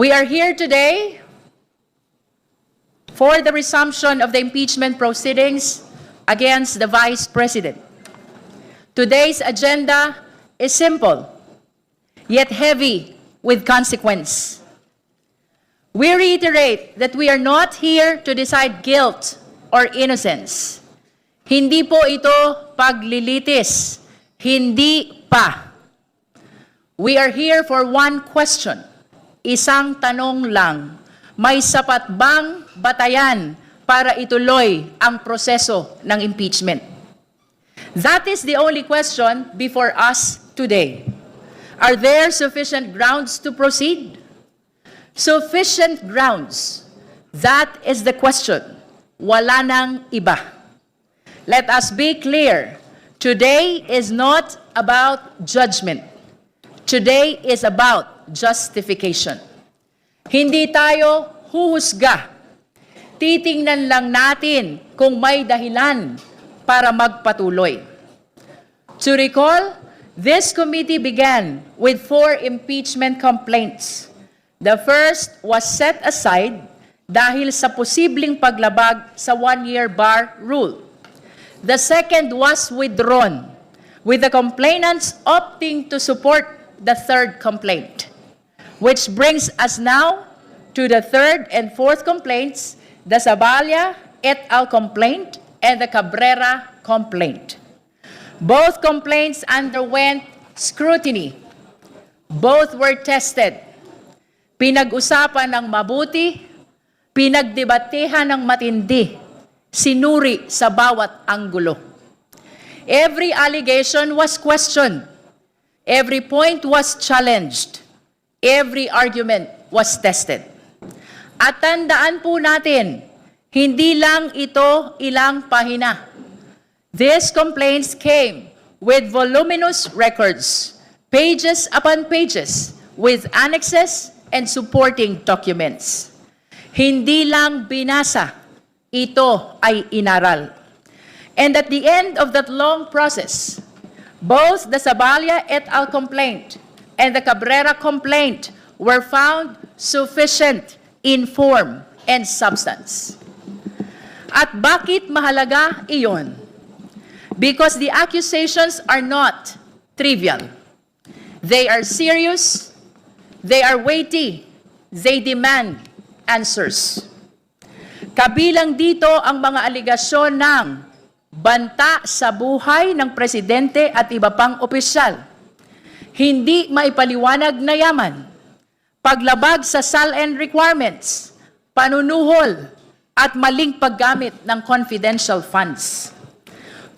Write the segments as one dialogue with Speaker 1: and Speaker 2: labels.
Speaker 1: We are here today for the resumption of the impeachment proceedings against the Vice President. Today's agenda is simple, yet heavy with consequence. We reiterate that we are not here to decide guilt or innocence. Hindi po ito paglilitis. Hindi pa. We are here for one question. Isang tanong lang. May sapat bang batayan para ituloy ang proseso ng impeachment? That is the only question before us today. Are there sufficient grounds to proceed? Sufficient grounds. That is the question. Wala nang iba. Let us be clear. Today is not about judgment. Today is about justification. Hindi tayo huhusga. Titingnan lang natin kung may dahilan para magpatuloy. To recall, this committee began with 4 impeachment complaints. The first was set aside dahil sa posibleng paglabag sa 1-year bar rule. The second was withdrawn, with the complainants opting to support the third complaint, which brings us now to the third and fourth complaints, the Zaballa et al. Complaint and the Cabrera complaint. Both complaints underwent scrutiny. Both were tested. Pinag-usapan ng mabuti, pinagdebatehan ng matindi, sinuri sa bawat anggulo. Every allegation was questioned. Every point was challenged. Every argument was tested. At tandaan po natin, hindi lang ito ilang pahina. These complaints came with voluminous records, pages upon pages, with annexes and supporting documents. Hindi lang binasa, ito ay inaral. And at the end of that long process, both the Zaballa et al. Complaint and the Cabrera complaint were found sufficient in form and substance. At bakit mahalaga iyon? Because the accusations are not trivial. They are serious, they are weighty, they demand answers. Kabilang dito ang mga aligasyon ng banta sa buhay ng presidente at iba pang opisyal, hindi maipaliwanag na yaman, paglabag sa SALN requirements, panunuhol, at maling paggamit ng confidential funds.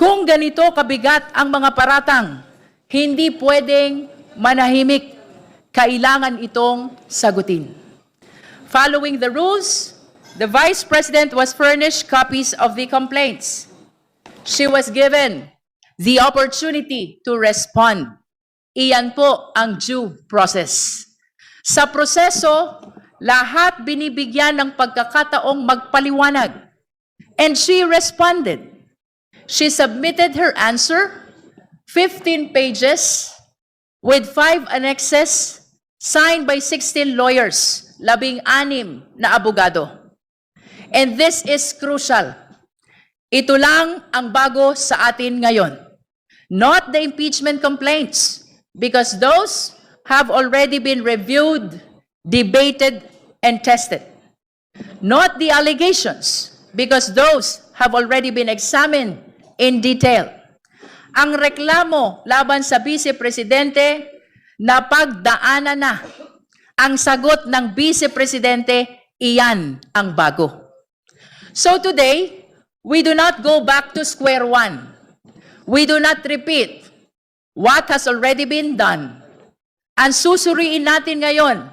Speaker 1: Kung ganito kabigat ang mga paratang, hindi pwedeng manahimik, kailangan itong sagutin. Following the rules, the Vice President was furnished copies of the complaints. She was given the opportunity to respond. Iyan po ang due process. Sa proseso, lahat binibigyan ng pagkakataong magpaliwanag. And she responded. She submitted her answer, 15 pages, with 5 annexes, signed by 16 lawyers, 16 na abogado. And this is crucial. Ito lang ang bago sa atin ngayon. Not the impeachment complaints, because those have already been reviewed, debated, and tested. Not the allegations, because those have already been examined in detail. Ang reklamo laban sa Vice Presidente, napagdaanan na. Ang sagot ng Vice Presidente, iyan ang bago. So today, we do not go back to square one. We do not repeat what has already been done. Ang susuriin natin ngayon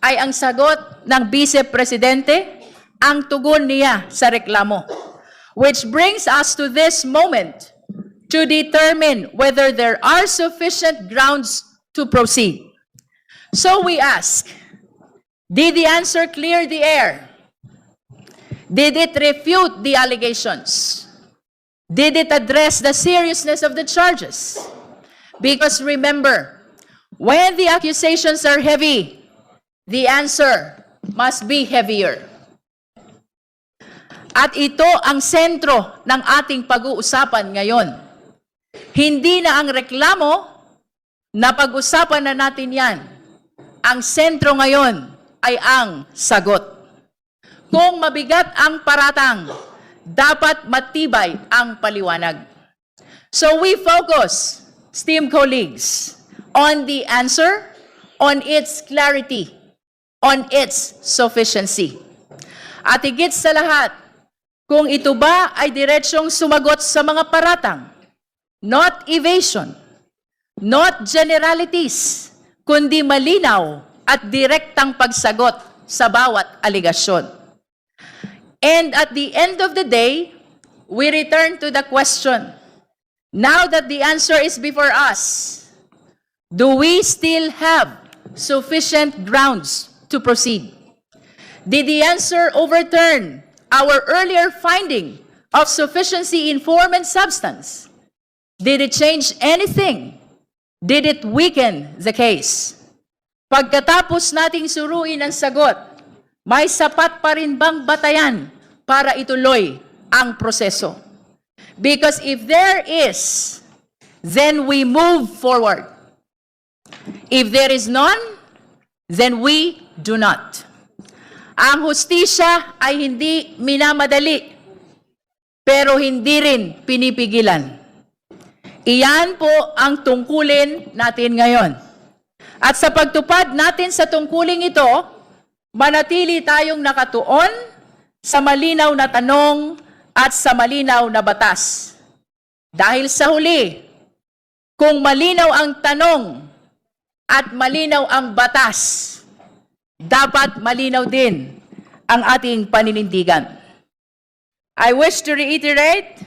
Speaker 1: ay ang sagot ng Vice Presidente, ang tugon niya sa reklamo. Which brings us to this moment to determine whether there are sufficient grounds to proceed. So we ask, did the answer clear the air? Did it refute the allegations? Did it address the seriousness of the charges? Because remember, when the accusations are heavy, the answer must be heavier. At ito ang sentro ng ating pag-uusapan ngayon. Hindi na ang reklamo na pag-usapan na natin yan. Ang sentro ngayon ay ang sagot. Kung mabigat ang paratang, dapat matibay ang paliwanag. So we focus, esteemed colleagues, on the answer, on its clarity, on its sufficiency. At higit sa lahat, kung ito ba ay diretsyong sumagot sa mga paratang, not evasion, not generalities, kundi malinaw at direktang pagsagot sa bawat aligasyon. And at the end of the day, we return to the question, now that the answer is before us, do we still have sufficient grounds to proceed? Did the answer overturn our earlier finding of sufficiency in form and substance? Did it change anything? Did it weaken the case? Pagkatapos nating suruin ang sagot, may sapat pa rin bang batayan para ituloy ang proseso? Because if there is, then we move forward. If there is none, then we do not. Ang hustisya ay hindi minamadali, pero hindi rin pinipigilan. Iyan po ang tungkulin natin ngayon. At sa pagtupad natin sa tungkuling ito, manatili tayong nakatuon sa malinaw na tanong at sa malinaw na batas. Dahil sa huli, kung malinaw ang tanong at malinaw ang batas, dapat malinaw din ang ating paninindigan. I wish to reiterate,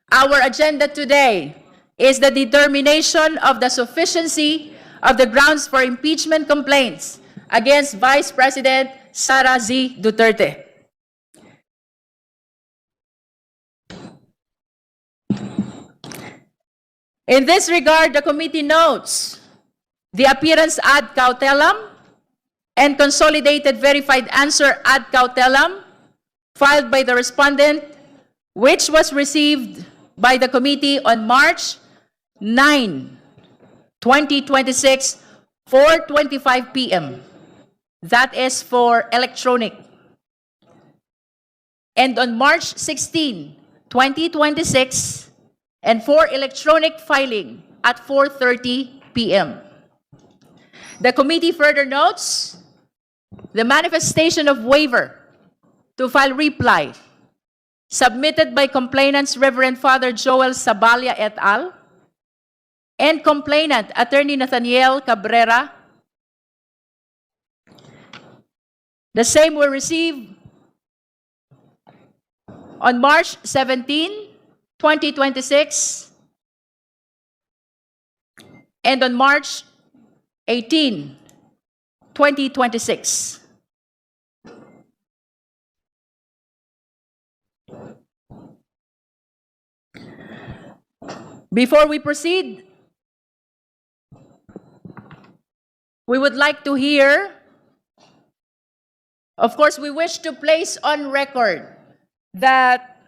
Speaker 1: our agenda today is the determination of the sufficiency of the grounds for impeachment complaints against Vice President Sara Z. Duterte. In this regard, the committee notes the appearance ad cautelam and consolidated verified answer ad cautelam filed by the respondent, which was received by the committee on March 9, 2026, 4:25 p.m. That is for electronic. And on March 16, 2026, and for electronic filing at 4:30 p.m. The committee further notes the manifestation of waiver to file reply submitted by complainant's Reverend Father Joel Sabalia et al. And complainant Attorney Nathaniel Cabrera. The same were received on March 17, 2026, and on March 18, 2026. Before we proceed, we would like to hear, of course, we wish to place on record that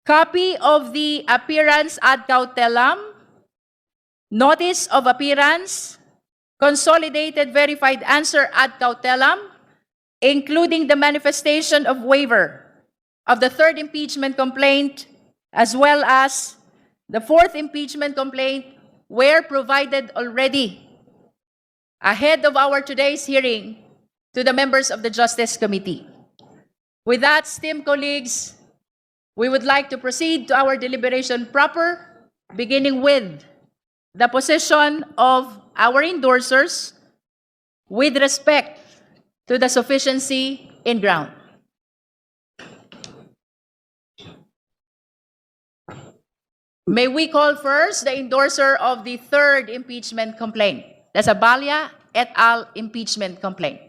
Speaker 1: copy of the appearance ad cautelam, notice of appearance, consolidated verified answer ad cautelam, including the manifestation of waiver of the third impeachment complaint, as well as the fourth impeachment complaint, were provided already ahead of our today's hearing to the members of the Justice Committee. With that, esteemed colleagues, we would like to proceed to our deliberation proper, beginning with the position of our endorsers with respect to the sufficiency in ground. May we call first the endorser of the third impeachment complaint, the Sabalia et al. Impeachment complaint.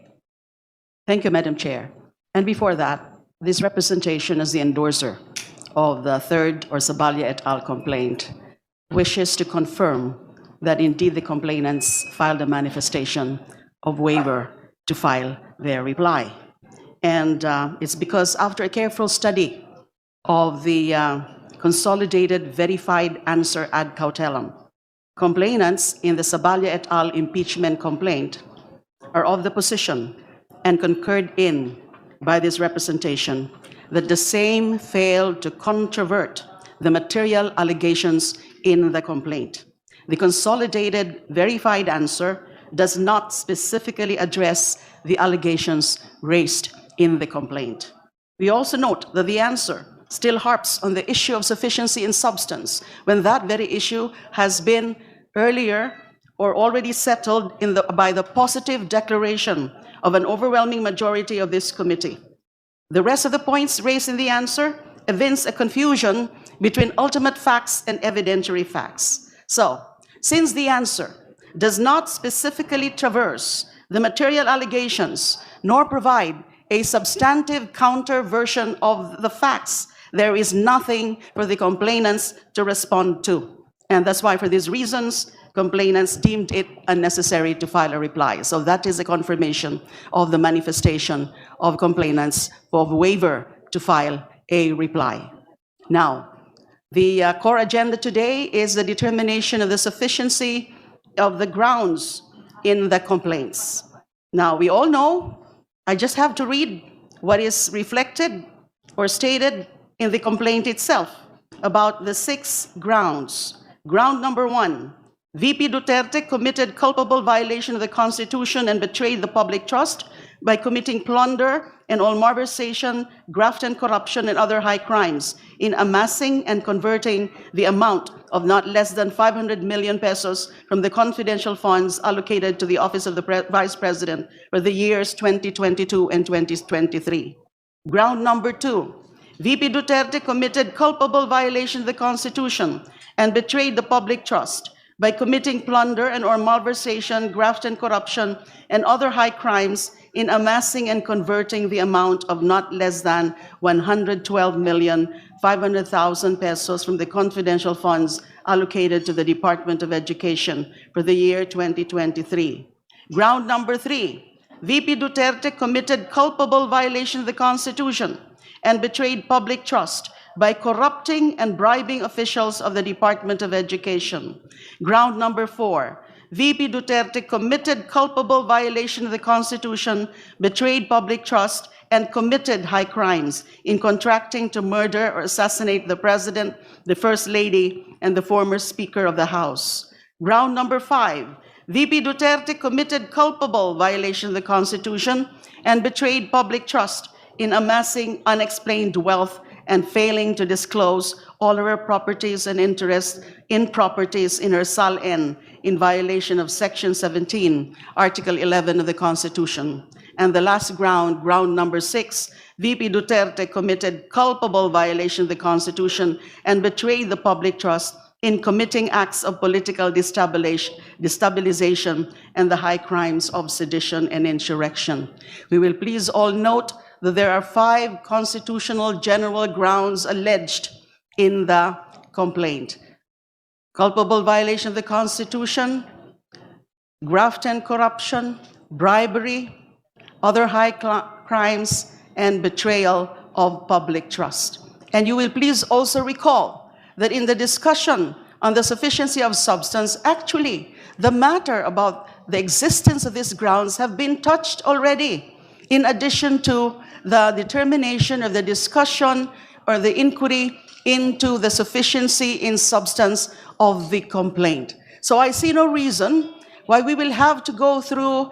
Speaker 2: Thank you, Madam Chair. And before that, this representation as the endorser of the third or Sabalia et al. Complaint wishes to confirm that indeed the complainants filed a manifestation of waiver to file their reply. And it's because after a careful study of the consolidated verified answer ad cautelum, complainants in the Saballa et al. Impeachment complaint are of the position and concurred in by this representation that the same failed to controvert the material allegations in the complaint. The consolidated verified answer does not specifically address the allegations raised in the complaint. We also note that the answer still harps on the issue of sufficiency in substance, when that very issue has been earlier or already settled by the positive declaration of an overwhelming majority of this committee. The rest of the points raised in the answer evince a confusion between ultimate facts and evidentiary facts. So, since the answer does not specifically traverse the material allegations nor provide a substantive counter version of the facts, there is nothing for the complainants to respond to. And that's why, for these reasons, complainants deemed it unnecessary to file a reply. So that is a confirmation of the manifestation of complainants of waiver to file a reply. Now, the core agenda today is the determination of the sufficiency of the grounds in the complaints. Now, we all know, I just have to read what is reflected or stated in the complaint itself about the 6 grounds. Ground number 1, VP Duterte committed culpable violation of the Constitution and betrayed the public trust by committing plunder and all malversation, graft and corruption and other high crimes in amassing and converting the amount of not less than 500 million pesos from the confidential funds allocated to the Office of the Vice President for the years 2022 and 2023. Ground number 2, VP Duterte committed culpable violation of the Constitution and betrayed the public trust by committing plunder and or malversation, graft and corruption, and other high crimes in amassing and converting the amount of not less than 112,500,000 pesos from the confidential funds allocated to the Department of Education for the year 2023. Ground number 3, VP Duterte committed culpable violation of the Constitution and betrayed public trust by corrupting and bribing officials of the Department of Education. Ground number 4, VP Duterte committed culpable violation of the Constitution, betrayed public trust, and committed high crimes in contracting to murder or assassinate the President, the First Lady, and the former Speaker of the House. Ground number 5, VP Duterte committed culpable violation of the Constitution and betrayed public trust in amassing unexplained wealth and failing to disclose all her properties and interests in properties in her SALN in violation of Section 17, Article 11 of the Constitution. And the last ground, ground number 6, VP Duterte committed culpable violation of the Constitution and betrayed the public trust in committing acts of political destabilization and the high crimes of sedition and insurrection. We will please all note that there are 5 constitutional general grounds alleged in the complaint: culpable violation of the Constitution, graft and corruption, bribery, other high crimes, and betrayal of public trust. And you will please also recall that in the discussion on the sufficiency of substance, actually, the matter about the existence of these grounds have been touched already, in addition to the determination of the discussion or the inquiry into the sufficiency in substance of the complaint. So I see no reason why we will have to go through